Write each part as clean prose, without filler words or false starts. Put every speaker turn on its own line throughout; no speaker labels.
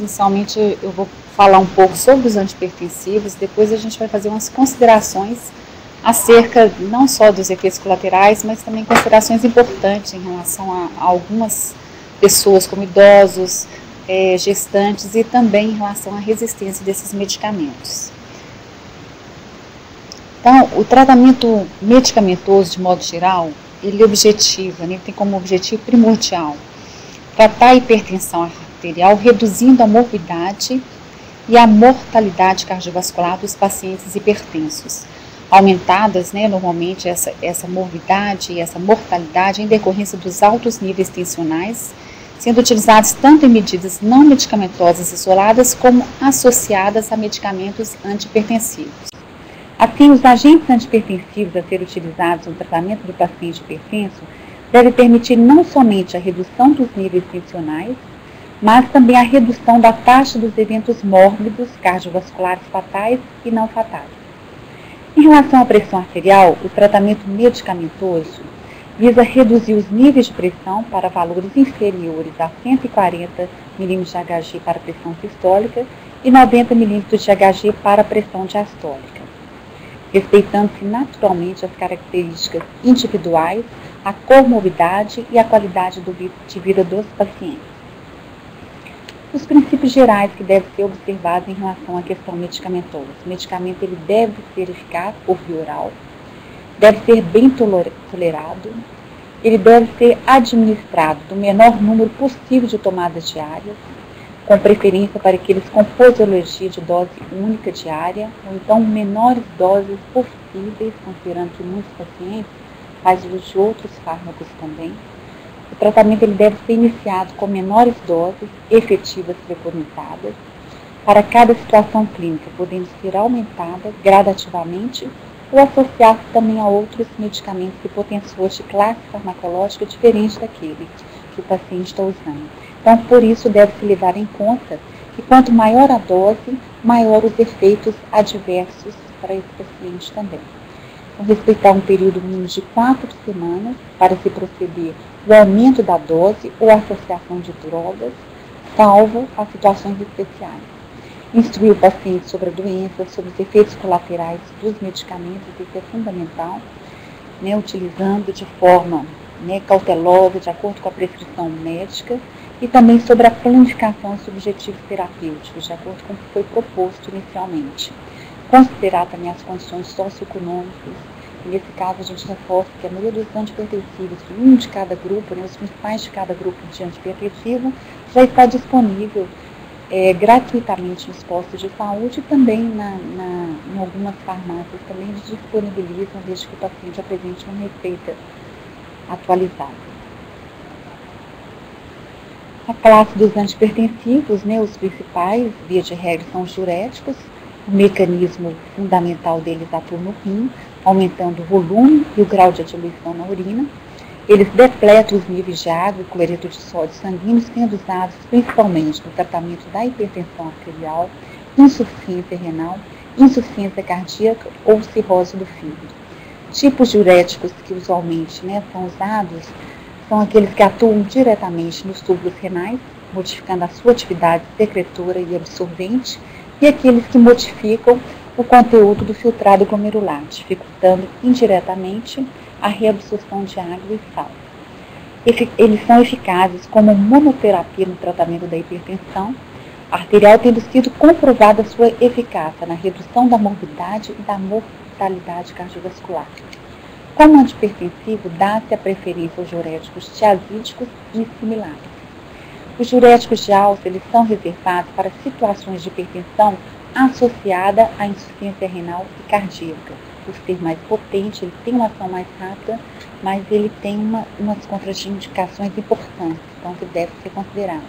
Inicialmente eu vou falar um pouco sobre os antipertensivos, depois a gente vai fazer umas considerações acerca não só dos efeitos colaterais, mas também considerações importantes em relação a algumas pessoas como idosos, gestantes e também em relação à resistência desses medicamentos. Então, o tratamento medicamentoso, de modo geral, ele objetiva, ele tem como objetivo primordial tratar a hipertensão arterial, reduzindo a morbidade e a mortalidade cardiovascular dos pacientes hipertensos, aumentadas, normalmente, essa morbidade e essa mortalidade em decorrência dos altos níveis tensionais, sendo utilizados tanto em medidas não medicamentosas isoladas como associadas a medicamentos antihipertensivos. Assim, os agentes antihipertensivos a ser utilizados no tratamento do paciente hipertenso devem permitir não somente a redução dos níveis tensionais, mas também a redução da taxa dos eventos mórbidos cardiovasculares fatais e não fatais. Em relação à pressão arterial, o tratamento medicamentoso visa reduzir os níveis de pressão para valores inferiores a 140 mm de Hg para a pressão sistólica e 90 mm de Hg para a pressão diastólica, respeitando-se naturalmente as características individuais, a comorbidade e a qualidade de vida dos pacientes. Os princípios gerais que devem ser observados em relação à questão medicamentosa. O medicamento ele deve ser eficaz por via oral, deve ser bem tolerado, ele deve ser administrado do menor número possível de tomadas diárias, com preferência para aqueles com posologia de dose única diária, ou então menores doses possíveis, considerando que muitos pacientes fazem uso de outros fármacos também. O tratamento ele deve ser iniciado com menores doses efetivas preconizadas para cada situação clínica, podendo ser aumentada gradativamente ou associar-se também a outros medicamentos hipotensores de classe farmacológica diferente daquele que o paciente está usando. Então, por isso, deve-se levar em conta que quanto maior a dose, maior os efeitos adversos para esse paciente também. Então, respeitar um período mínimo de 4 semanas para se proceder o aumento da dose ou associação de drogas, salvo as situações especiais. Instruir o paciente sobre a doença, sobre os efeitos colaterais dos medicamentos, isso é fundamental, utilizando de forma cautelosa, de acordo com a prescrição médica, e também sobre a planificação dos objetivos terapêuticos, de acordo com o que foi proposto inicialmente. Considerar também as condições socioeconômicas. Nesse caso, a gente reforça que a maioria dos antihipertensivos, um de cada grupo, os principais de cada grupo de antihipertensivo, já está disponível gratuitamente nos postos de saúde e também em algumas farmácias também disponibilizam, desde que o paciente apresente uma receita atualizada. A classe dos antihipertensivos, os principais, via de regra, são os diuréticos. O mecanismo fundamental deles atua no rim, aumentando o volume e o grau de diluição na urina. Eles depletam os níveis de água e cloreto de sódio sanguíneo, sendo usados principalmente no tratamento da hipertensão arterial, insuficiência renal, insuficiência cardíaca ou cirrose do fígado. Tipos diuréticos que usualmente são usados são aqueles que atuam diretamente nos túbulos renais, modificando a sua atividade secretora e absorvente, e aqueles que modificam o conteúdo do filtrado glomerular, dificultando indiretamente a reabsorção de água e sal. Eles são eficazes como monoterapia no tratamento da hipertensão arterial, tendo sido comprovada sua eficácia na redução da morbidade e da mortalidade cardiovascular. Como antihipertensivo, dá-se a preferência aos diuréticos tiazídicos e similares. Os diuréticos de alça, eles são reservados para situações de hipertensão associada à insuficiência renal e cardíaca. Por ser mais potente, ele tem uma ação mais rápida, mas ele tem umas contraindicações importantes, então que deve ser considerado.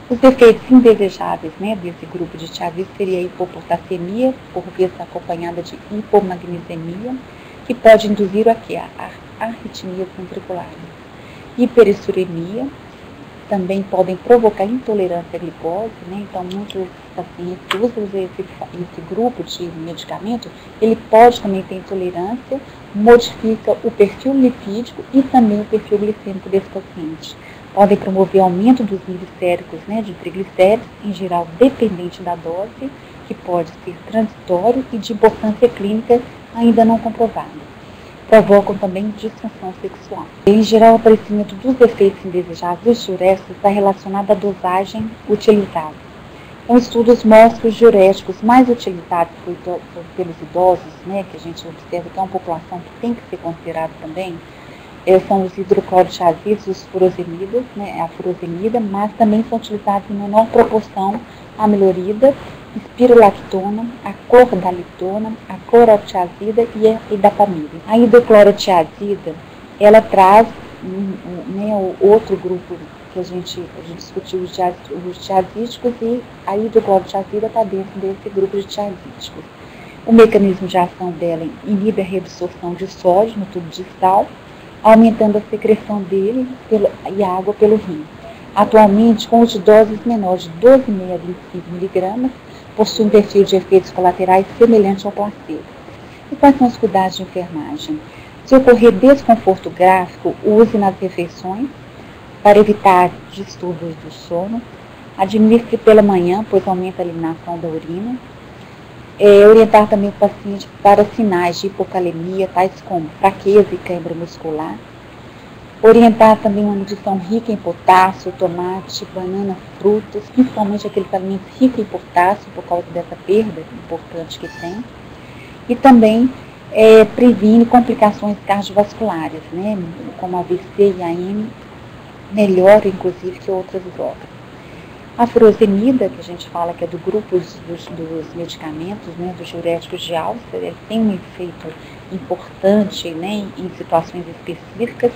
Os efeitos indesejáveis desse grupo de tiazídicos seria a hipopotassemia, por vezes acompanhada de hipomagnesemia, que pode induzir a arritmias ventriculares. Hiperessuremia, também podem provocar intolerância à glicose, então muitos pacientes que usam esse grupo de medicamento, ele pode também ter intolerância, modifica o perfil lipídico e também o perfil glicêmico desse paciente. Podem promover aumento dos níveis séricos, de triglicéridos, em geral dependente da dose, que pode ser transitório e de importância clínica ainda não comprovada. Provocam também disfunção sexual. Em geral, o aparecimento dos efeitos indesejáveis dos diuréticos está relacionado à dosagem utilizada. Então, estudos mostram que os diuréticos mais utilizados pelos idosos, que a gente observa que é uma população que tem que ser considerada também, são os hidroclorotiazidos, os furosemidas, a furosemida, mas também são utilizados em menor proporção a amilorida, espirolactona, a cordaliptona, a clorotiazida e a idapamida. A hidroclorotiazida, ela traz o outro grupo que a gente discutiu, os tiazídicos, e a hidroclorotiazida está dentro desse grupo de tiazídicos. O mecanismo de ação dela inibe a reabsorção de sódio no tubo distal, aumentando a secreção dele e a água pelo rim. Atualmente, com os de doses menores de 12,5 a 25 mg, possui um perfil de efeitos colaterais semelhante ao placebo. E quais são os cuidados de enfermagem? Se ocorrer desconforto gráfico, use nas refeições para evitar distúrbios do sono. Administre pela manhã, pois aumenta a eliminação da urina. Orientar também o paciente para sinais de hipocalemia, tais como fraqueza e cãibra muscular. Orientar também uma nutrição rica em potássio, tomate, banana, frutas, principalmente aqueles alimentos ricos em potássio, por causa dessa perda importante que tem. E também previne complicações cardiovasculares, como a AVC e a AM, melhor inclusive que outras drogas. A furosemida, que a gente fala que é do grupo dos medicamentos, dos diuréticos de alça, ele tem um efeito importante em situações específicas,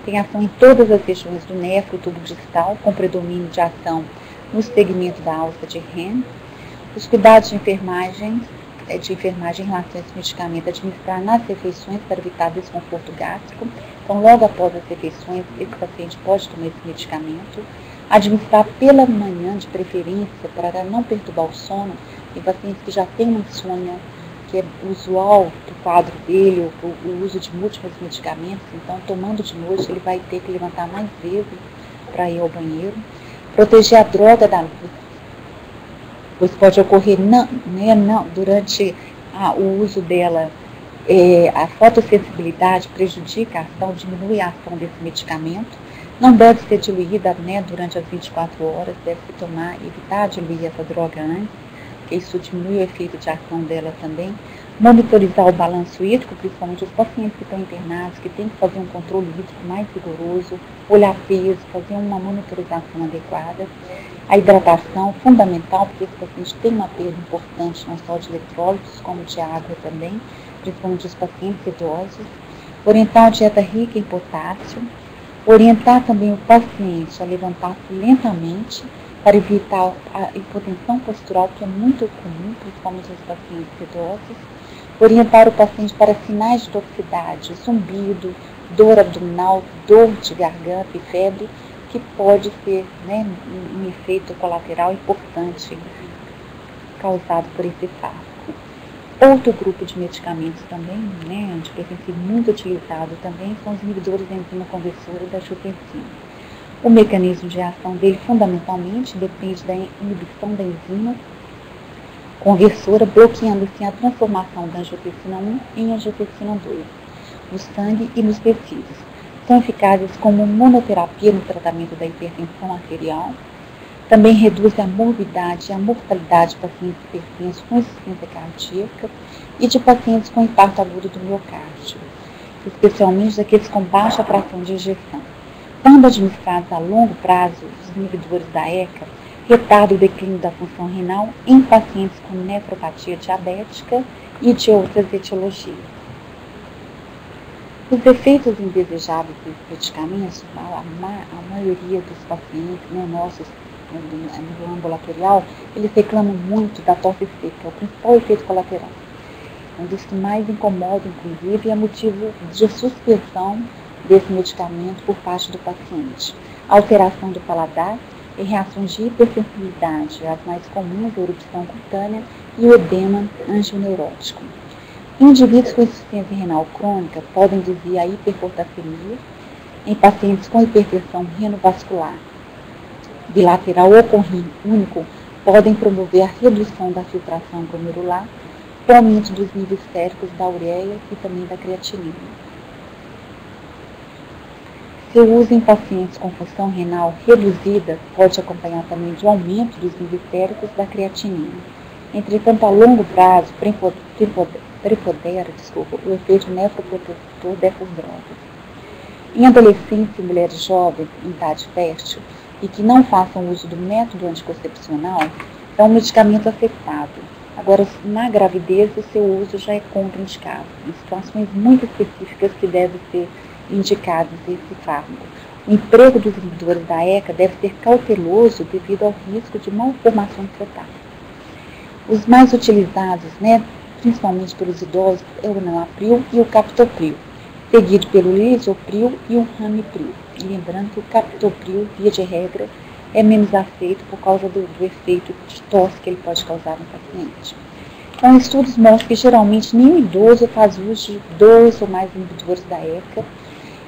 tem ação em todas as regiões do nefro, tubo distal, com predomínio de ação no segmento da alça de Henle. Os cuidados de enfermagem em relação a esse medicamento, administrar nas refeições para evitar desconforto gástrico. Então, logo após as refeições, esse paciente pode tomar esse medicamento. Administrar pela manhã, de preferência, para não perturbar o sono. Tem pacientes que já têm uma insônia, que é usual do quadro dele, o uso de múltiplos medicamentos. Então, tomando de noite, ele vai ter que levantar mais vezes para ir ao banheiro. Proteger a droga da luz, pois pode ocorrer durante o uso dela, a fotossensibilidade prejudica a ação, diminui a ação desse medicamento. Não deve ser diluída durante as 24 horas, deve-se evitar diluir essa droga antes, porque isso diminui o efeito de ação dela também. Monitorizar o balanço hídrico, principalmente os pacientes que estão internados, que têm que fazer um controle hídrico mais rigoroso, olhar peso, fazer uma monitorização adequada. A hidratação, fundamental, porque esse paciente tem uma perda importante, não só de eletrólitos, como de água também, principalmente os pacientes idosos. Orientar a dieta rica em potássio. Orientar também o paciente a levantar-se lentamente para evitar a hipotensão postural, que é muito comum, principalmente nos pacientes idosos. Orientar o paciente para sinais de toxicidade, zumbido, dor abdominal, dor de garganta e febre, que pode ser um efeito colateral importante causado por esse fármaco. Outro grupo de medicamentos também, antipertensivo muito utilizado também, são os inibidores da enzima conversora da angiotensina. O mecanismo de ação dele, fundamentalmente, depende da inibição da enzima conversora, bloqueando assim a transformação da angiotensina 1 em angiotensina 2, no sangue e nos tecidos. São eficazes como monoterapia no tratamento da hipertensão arterial. Também reduz a morbidade e a mortalidade de pacientes hipertensos com insuficiência cardíaca e de pacientes com infarto agudo do miocárdio, especialmente daqueles com baixa fração de ejeção. Quando administrados a longo prazo, os inibidores da ECA retardam o declínio da função renal em pacientes com nefropatia diabética e de outras etiologias. Os efeitos indesejáveis desses medicamentos, a maioria dos pacientes nossos no ambulatorial, eles reclamam muito da tosse seca, é o principal efeito colateral. Um dos que mais incomoda, inclusive, é motivo de suspensão desse medicamento por parte do paciente. Alteração do paladar e reações de hipersensibilidade, as mais comuns, a erupção cutânea e o edema angioneurótico. Indivíduos com insuficiência renal crônica podem induzir a hiperpotassemia em pacientes com hipertensão renovascular bilateral ou com rim único, podem promover a redução da filtração glomerular, com aumento dos níveis séricos da ureia e também da creatinina. Seu uso em pacientes com função renal reduzida pode acompanhar também de aumento dos níveis séricos da creatinina. Entretanto, a longo prazo, prepondera o efeito nefroprotetor dessas drogas. Em adolescentes e mulheres jovens em idade fértil e que não façam uso do método anticoncepcional, é um medicamento aceitável. Agora, na gravidez, o seu uso já é contraindicado, em situações muito específicas que deve ser indicado esse fármaco. O emprego dos inibidores da ECA deve ser cauteloso devido ao risco de malformação fetal. Os mais utilizados, principalmente pelos idosos, é o enalapril e o captopril, seguido pelo lisopril e o ramipril. E lembrando que o captopril, via de regra, é menos aceito por causa do efeito de tosse que ele pode causar no paciente. Então, estudos mostram que geralmente nenhum idoso faz uso de 2 ou mais inibidores da ECA.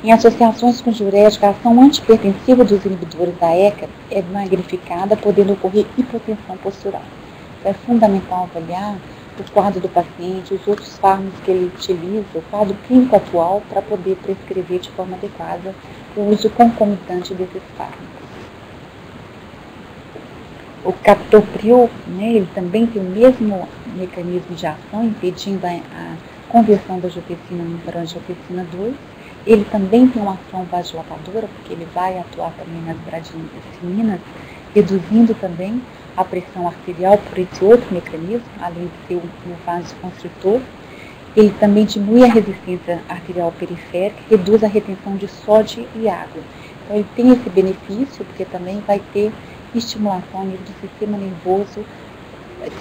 Em associações com diurética, a ação antihipertensiva dos inibidores da ECA é magnificada, podendo ocorrer hipotensão postural. Então, é fundamental avaliar o quadro do paciente, os outros fármacos que ele utiliza, o quadro clínico atual, para poder prescrever de forma adequada o uso concomitante desses fármacos. O captopril, ele também tem o mesmo mecanismo de ação, impedindo a conversão da angiotensina 1 para a angiotensina 2. Ele também tem uma ação vasodilatadora, porque ele vai atuar também nas bradicininas, reduzindo também a pressão arterial por esse outro mecanismo, além de ser um vasoconstritor. Ele também diminui a resistência arterial periférica, reduz a retenção de sódio e água. Então, ele tem esse benefício, porque também vai ter estimulação a nível do sistema nervoso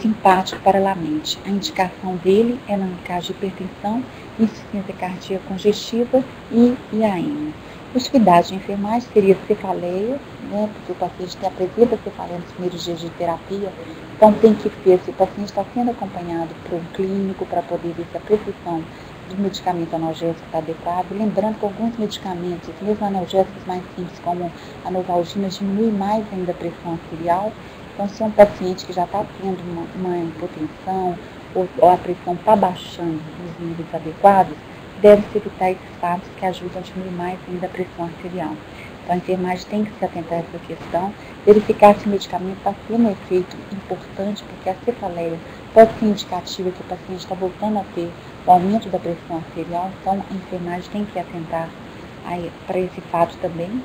simpático paralelamente. A indicação dele é na caso de hipertensão, insuficiência cardíaca congestiva e IAM. Os cuidados de enfermagem seria cefaleia, porque o paciente apresenta cefaleia nos primeiros dias de terapia, então tem que ver se o paciente está sendo acompanhado por um clínico para poder ver se a prescrição do medicamento analgésico está adequado. Lembrando que alguns medicamentos, mesmo analgésicos mais simples, como a novalgina, diminui mais ainda a pressão arterial. Então, se é um paciente que já está tendo uma hipotensão ou a pressão está baixando nos níveis adequados, deve-se evitar esses fármacos que ajudam a diminuir mais ainda a pressão arterial. Então, a enfermagem tem que se atentar a essa questão, verificar se o medicamento está tendo um efeito importante, porque a cefaleia pode ser indicativa que o paciente está voltando a ter o aumento da pressão arterial, então a enfermagem tem que atentar para esse fato também.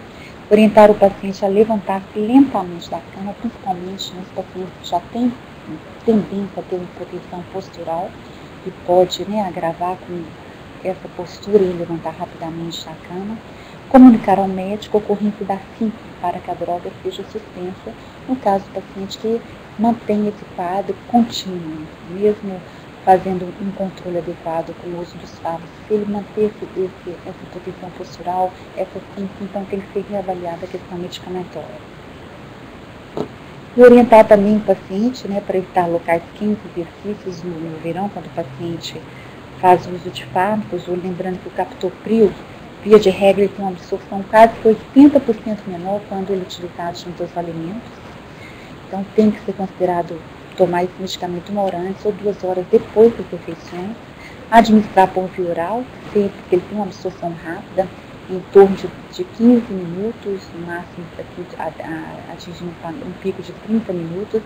Orientar o paciente a levantar-se lentamente da cama, principalmente nos pacientes que já têm tendência a ter uma hipotensão postural, que pode agravar com essa postura e levantar rapidamente da cama. Comunicar ao médico a ocorrência da síntese para que a droga seja suspensa, no caso do paciente que mantém esse quadro contínuo, mesmo fazendo um controle adequado com o uso dos fármacos. Se ele manter essa hipotensão postural, essa síntese, então tem que ser reavaliada a questão medicamentosa. E orientar também o paciente para evitar locais quentes, exercícios no verão, quando o paciente faz uso de fármacos, ou lembrando que o captopril, via de regra, ele tem uma absorção quase 80% menor quando ele é utilizado junto aos alimentos. Então, tem que ser considerado tomar esse medicamento 1 hora antes ou 2 horas depois das refeições. Administrar por via oral, sempre que ele tem uma absorção rápida, em torno de 15 minutos, no máximo atingindo um pico de 30 minutos.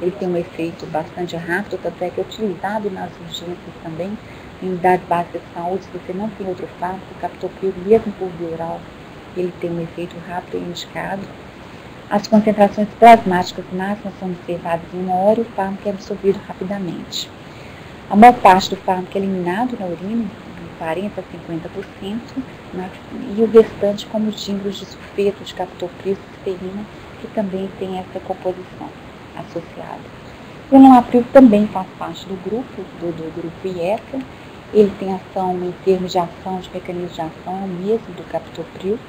Ele tem um efeito bastante rápido, tanto é que é utilizado nas urgências também. Em unidade básica de saúde, se você não tem outro fármaco, o captopril, mesmo por via oral, ele tem um efeito rápido e indicado. As concentrações plasmáticas máximas são observadas em 1 hora e o fármaco é absorvido rapidamente. A maior parte do fármaco é eliminado na urina, de 40% a 50%, e o restante como os dímbaros de sulfeto de captopril e cisterina, que também tem essa composição associada. O enalapril também faz parte do grupo IECA. Ele tem ação em termos de ação, de mecanismo de ação, o mesmo do captopril.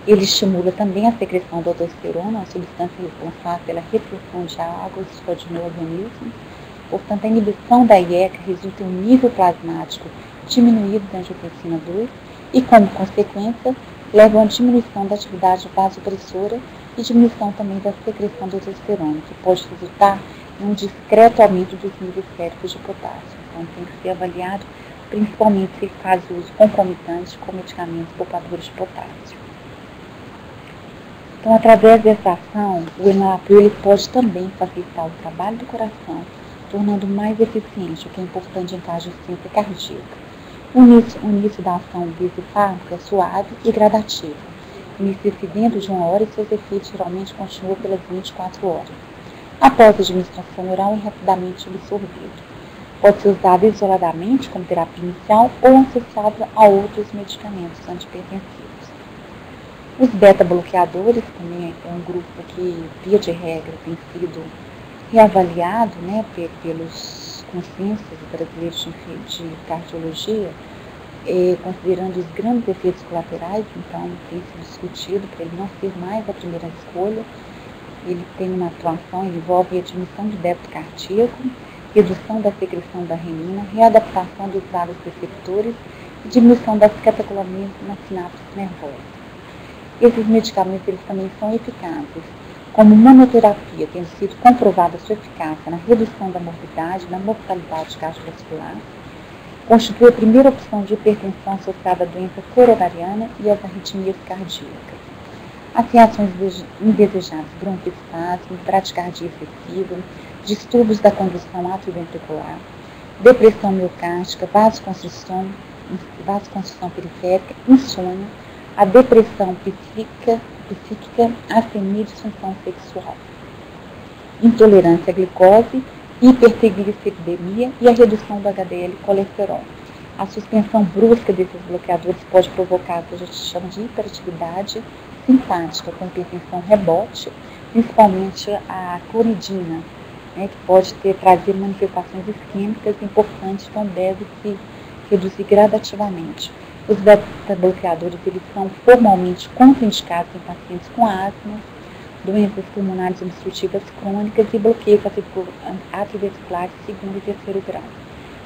Ele estimula também a secreção da aldosterona, uma substância responsável pela retenção de água no organismo. Portanto, a inibição da IECA resulta em um nível plasmático diminuído da angiotensina 2 e, como consequência, levam à diminuição da atividade vasopressora e diminuição também da secreção do testosterona, que pode resultar em um discreto aumento dos níveis séricos de potássio. Então, tem que ser avaliado principalmente se ele faz uso concomitante com medicamentos poupadores de potássio. Então, através dessa ação, o enalapril ele pode também facilitar o trabalho do coração, tornando mais eficiente, o que é importante em caso de insuficiência cardíaca. O início da ação desse fármaco é suave e gradativo. Inicia-se dentro de 1 hora e seus efeitos geralmente continuam pelas 24 horas. Após a administração oral, é rapidamente absorvido. Pode ser usado isoladamente como terapia inicial ou associado a outros medicamentos antipertensivos. Os beta-bloqueadores também é um grupo que, via de regra, tem sido reavaliado pelos consensos brasileiros de cardiologia, considerando os grandes efeitos colaterais. Então tem sido discutido para ele não ser mais a primeira escolha. Ele tem uma atuação, ele envolve a diminuição de débito cardíaco, redução da secreção da renina, readaptação dos vasos receptores e diminuição das catecolaminas nas sinapses nervosas. Esses medicamentos eles também são eficazes como monoterapia, tendo sido comprovada sua eficácia na redução da morbidade e da mortalidade cardiovascular. Constitui a primeira opção de hipertensão associada à doença coronariana e às arritmias cardíacas. As reações indesejadas, broncoespasmo, bradicardia excessiva, distúrbios da condução atrioventricular, depressão miocárdica, vasoconstrição periférica, insônia, a depressão psíquica, astenia e disfunção sexual, intolerância à glicose, hipertrigliceridemia e a redução do HDL colesterol. A suspensão brusca desses bloqueadores pode provocar o que a gente chama de hiperatividade simpática, com hipertensão rebote, principalmente a clonidina, que pode trazer manifestações isquêmicas importantes, então deve se reduzir gradativamente. Os beta-bloqueadores eles são formalmente contraindicados em pacientes com asma, doenças pulmonares obstrutivas crônicas e bloqueios atriovesiculares segundo e terceiro grau.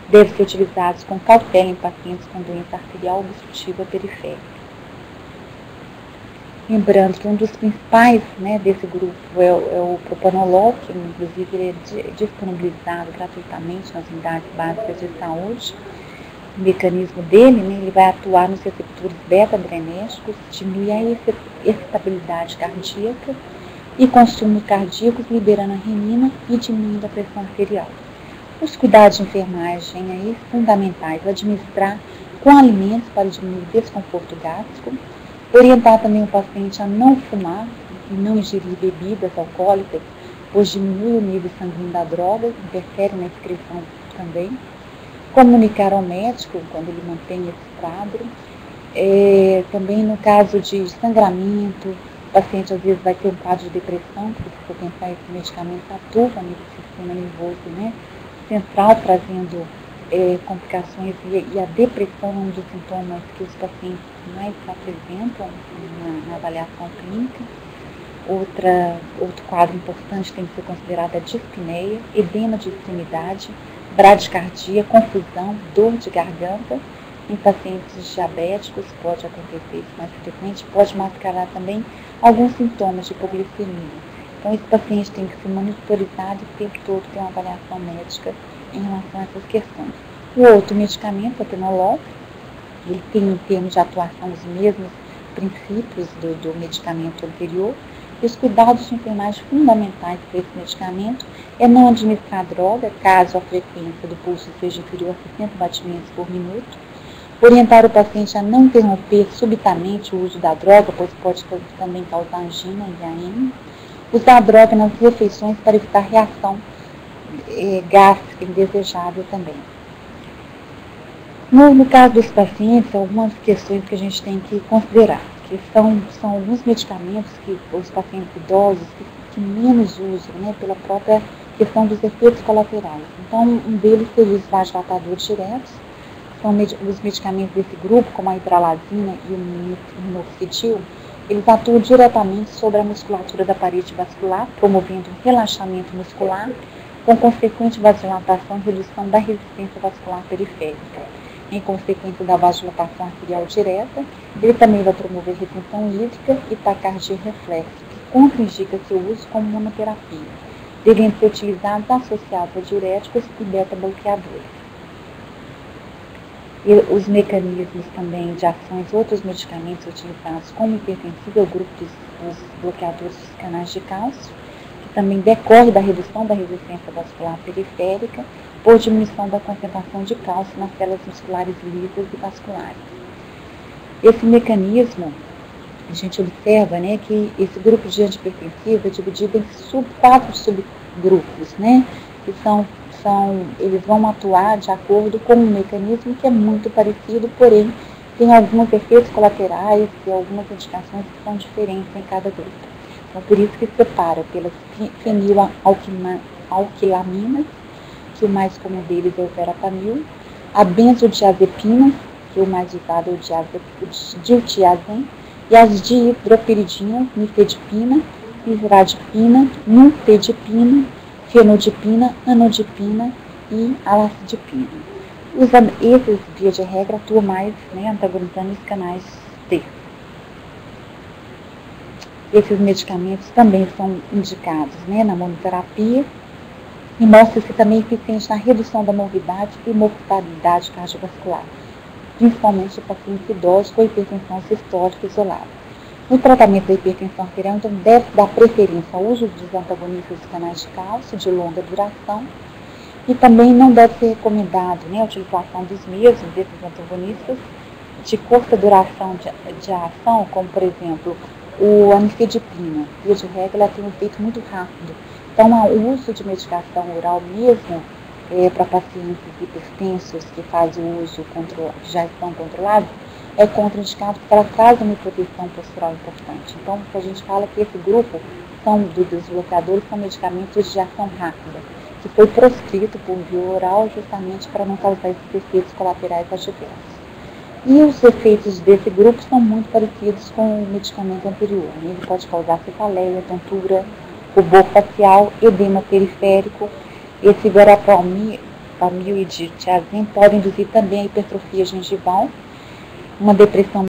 Devem ser utilizados com cautela em pacientes com doença arterial obstrutiva periférica. Lembrando que um dos principais desse grupo é o propanolol, que inclusive ele é disponibilizado gratuitamente nas unidades básicas de saúde. O mecanismo dele, ele vai atuar nos receptores beta-adrenérgicos, diminuir a excitabilidade cardíaca e consumo cardíacos, liberando a renina e diminuindo a pressão arterial. Os cuidados de enfermagem aí fundamentais: administrar com alimentos para diminuir o desconforto gástrico, orientar também o paciente a não fumar e não ingerir bebidas alcoólicas, pois diminui o nível sanguíneo da droga, interfere na excreção também. Comunicar ao médico quando ele mantém esse quadro. Também no caso de sangramento, o paciente às vezes vai ter um quadro de depressão, porque se for pensar, esse medicamento atua nesse sistema nervoso central, trazendo complicações, e a depressão é um dos sintomas que os pacientes mais apresentam na avaliação clínica. Outro quadro importante tem que ser considerado a dispneia, edema de extremidade, bradicardia, confusão, dor de garganta. Em pacientes diabéticos pode acontecer isso mais frequente, pode mascarar também alguns sintomas de hipoglicemia. Então esse paciente tem que ser monitorizado e o tempo todo ter uma avaliação médica em relação a essas questões. O outro medicamento, o atenolol, ele tem em termos de atuação os mesmos princípios do medicamento anterior. E os cuidados de enfermagem fundamentais para esse medicamento é não administrar droga, caso a frequência do pulso seja inferior a 60 batimentos por minuto, orientar o paciente a não interromper subitamente o uso da droga, pois pode também causar angina e AN, usar a droga nas refeições para evitar reação gástrica indesejável também. No caso dos pacientes, algumas questões que a gente tem que considerar, que são alguns medicamentos que os pacientes idosos que menos usam, pela própria questão dos efeitos colaterais. Então, um deles seria os vasodilatadores diretos, são os medicamentos desse grupo, como a hidralazina e o minoxidil, eles atuam diretamente sobre a musculatura da parede vascular, promovendo um relaxamento muscular, com consequente vasodilatação e redução da resistência vascular periférica. em consequência da vasodilatação arterial direta. Ele também vai promover retenção hídrica e taquicardia reflexa, que contraindica seu uso como monoterapia, devendo ser utilizados associados a diuréticos e beta-bloqueadores. E os mecanismos também de ações, outros medicamentos utilizados como hipertensivo, é o grupo dos bloqueadores dos canais de cálcio, que também decorre da redução da resistência vascular periférica por diminuição da concentração de cálcio nas células musculares lisas e vasculares. Esse mecanismo, a gente observa, né, que esse grupo de antihipertensivo é dividido em 4 subgrupos, né, que eles vão atuar de acordo com um mecanismo que é muito parecido, porém tem alguns efeitos colaterais e algumas indicações que são diferentes em cada grupo. Então, por isso que separa pelas fenilalquilaminas, que o mais comum deles é o verapamil, a benzodiazepina, que o mais usado é o diltiazem, e as dihidropiridinas, nifedipina, isradipina, nifedipina, fenodipina, anodipina e alacidipina. Esses, via de regra, atuam mais, né, antagonizando os canais T. Esses medicamentos também são indicados, né, na monoterapia e mostra-se também eficiente na redução da morbidade e mortalidade cardiovascular, principalmente em pacientes idosos com hipertensão sistólica isolada. No tratamento da hipertensão arterial, então, deve dar preferência ao uso dos antagonistas dos canais de cálcio de longa duração e também não deve ser recomendado, né, a utilização dos mesmos, desses antagonistas, de curta duração de ação, como, por exemplo, a nifedipina. Via de regra, ela tem um efeito muito rápido. Então, o uso de medicação oral mesmo, para pacientes hipertensos que fazem o uso, que já estão controlados, é contraindicado porque ela traz uma proteção postural importante. Então, a gente fala que esse grupo dos bloqueadores são medicamentos de ação rápida, que foi proscrito por via oral justamente para não causar esses efeitos colaterais adversos. E os efeitos desse grupo são muito parecidos com o medicamento anterior. Ele pode causar cefaleia, tontura, rubor facial, edema periférico. Esse verapamil e diltiazem podem induzir também a hipertrofia gengival, uma depressão